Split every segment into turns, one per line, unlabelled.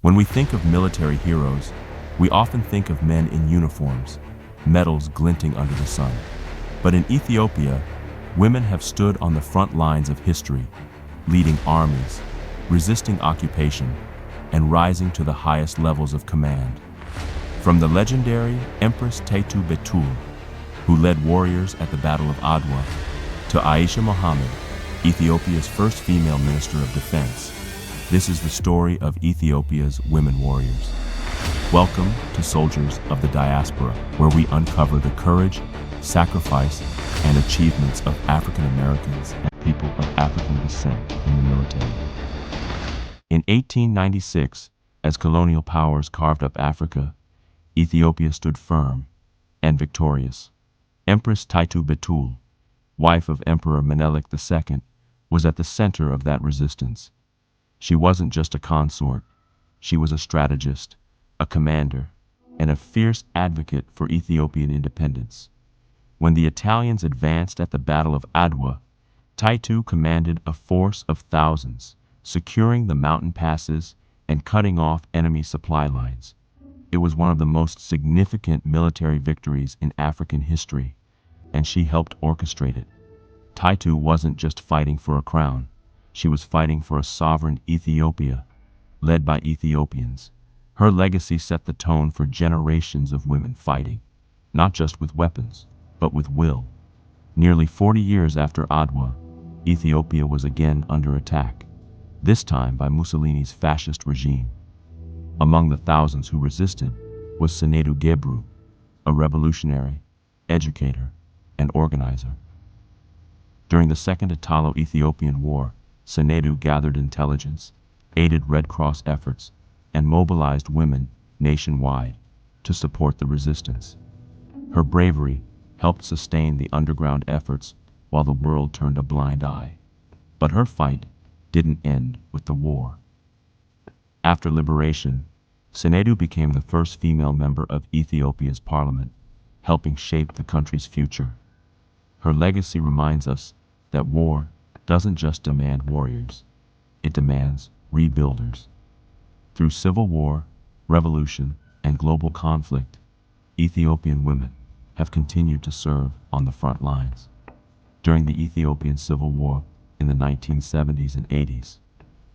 When we think of military heroes, we often think of men in uniforms, medals glinting under the sun. But in Ethiopia, women have stood on the front lines of history, leading armies, resisting occupation, and rising to the highest levels of command. From the legendary Empress Taytu Betul, who led warriors at the Battle of Adwa, to Aisha Mohammed, Ethiopia's first female Minister of Defense, this is the story of Ethiopia's women warriors. Welcome to Soldiers of the Diaspora, where we uncover the courage, sacrifice, and achievements of African Americans and people of African descent in the military. In 1896, as colonial powers carved up Africa, Ethiopia stood firm and victorious. Empress Taytu Betul, wife of Emperor Menelik II, was at the center of that resistance. She wasn't just a consort, she was a strategist, a commander, and a fierce advocate for Ethiopian independence. When the Italians advanced at the Battle of Adwa, Taytu commanded a force of thousands, securing the mountain passes and cutting off enemy supply lines. It was one of the most significant military victories in African history, and she helped orchestrate it. Taytu wasn't just fighting for a crown, she was fighting for a sovereign Ethiopia, led by Ethiopians. Her legacy set the tone for generations of women fighting, not just with weapons, but with will. Nearly 40 years after Adwa, Ethiopia was again under attack, this time by Mussolini's fascist regime. Among the thousands who resisted was Taytu Betul, a revolutionary, educator, and organizer. During the Second Italo-Ethiopian War, Taytu gathered intelligence, aided Red Cross efforts, and mobilized women nationwide to support the resistance. Her bravery helped sustain the underground efforts while the world turned a blind eye. But her fight didn't end with the war. After liberation, Taytu became the first female member of Ethiopia's parliament, helping shape the country's future. Her legacy reminds us that war doesn't just demand warriors, it demands rebuilders. Through civil war, revolution, and global conflict, Ethiopian women have continued to serve on the front lines. During the Ethiopian Civil War in the 1970s and 80s,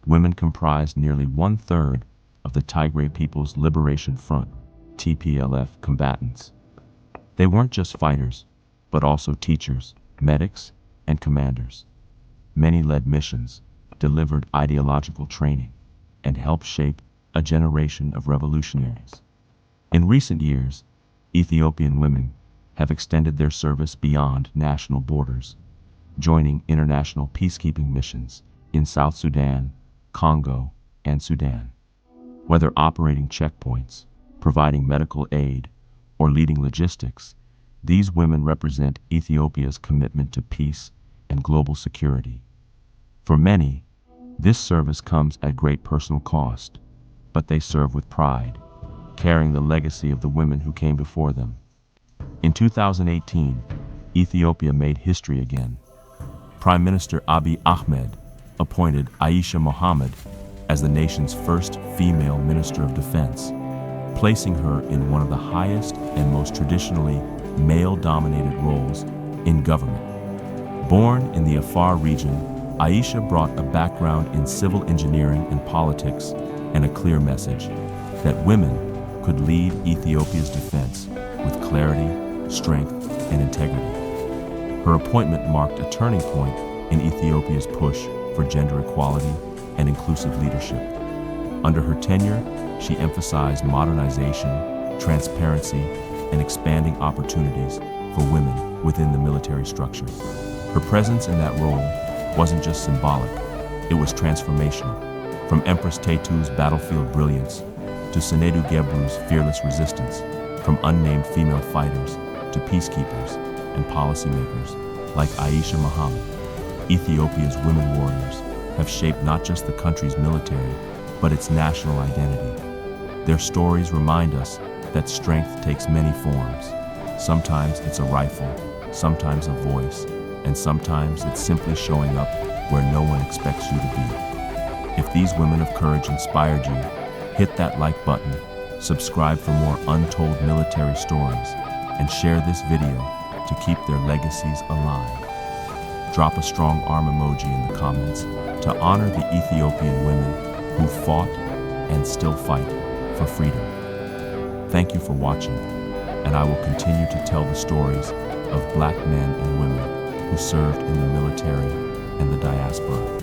women comprised nearly one-third of the Tigray People's Liberation Front, TPLF, combatants. They weren't just fighters, but also teachers, medics, and commanders. Many led missions, delivered ideological training, and helped shape a generation of revolutionaries. In recent years, Ethiopian women have extended their service beyond national borders, joining international peacekeeping missions in South Sudan, Congo, and Sudan. Whether operating checkpoints, providing medical aid, or leading logistics, these women represent Ethiopia's commitment to peace and global security. For many, this service comes at great personal cost, but they serve with pride, carrying the legacy of the women who came before them. In 2018, Ethiopia made history again. Prime Minister Abiy Ahmed appointed Aisha Mohammed as the nation's first female Minister of Defense, placing her in one of the highest and most traditionally male-dominated roles in government. Born in the Afar region, Aisha brought a background in civil engineering and politics and a clear message that women could lead Ethiopia's defense with clarity, strength, and integrity. Her appointment marked a turning point in Ethiopia's push for gender equality and inclusive leadership. Under her tenure, she emphasized modernization, transparency, and expanding opportunities for women within the military structure. Her presence in that role wasn't just symbolic, it was transformational. From Empress Taytu's battlefield brilliance to Taytu Betel's fearless resistance, from unnamed female fighters to peacekeepers and policymakers like Aisha Mohammed, Ethiopia's women warriors have shaped not just the country's military, but its national identity. Their stories remind us that strength takes many forms. Sometimes it's a rifle, sometimes a voice, and sometimes it's simply showing up where no one expects you to be. If these women of courage inspired you, Hit that like button, subscribe for more untold military stories, and share this video to keep their legacies alive. Drop a strong arm emoji in the comments to honor the Ethiopian women who fought and still fight for freedom. Thank you for watching, and I will continue to tell the stories of Black men and women who served in the military and the diaspora.